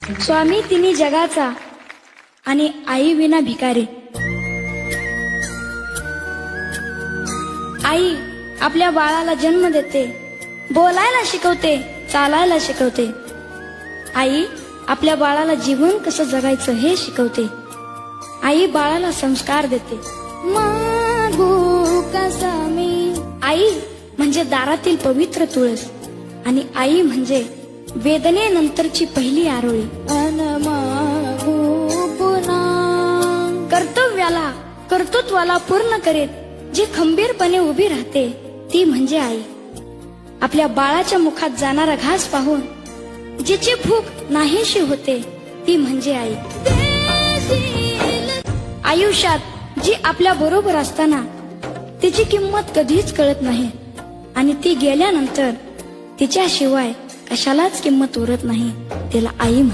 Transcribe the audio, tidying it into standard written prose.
स्वामी तिन्ही जगाचा आणि आई विना भिकारी। आई आपल्या बाळाला जन्म देते, बोलायला शिकवते, चालायला शिकवते। आई आपल्या बाळाला जीवन कसं जगायचं हे शिकवते। आई बाळाला संस्कार देते। मागू कसा मी। आई म्हणजे दारातील पवित्र तुळस आणि आई म्हणजे वेदनेनंतरची पहिली आरोळी। अन मागू पुन्हा कर्तृत्वाला पूर्ण करीत जी खंबीरपणे उभी राहते ती म्हणजे आई। आपल्या बाळाच्या मुखात जाणारा घास पाहून जिची भूक नाहीशी होते ती म्हणजे आई। आयुष्यात जी आपल्या बरोबर असताना तिची किंमत कधीच कळत नाही आणि ती गेल्यानंतर तिच्याशिवाय कशालाच किंमत उरत नाही, तिला आई म्हणतात।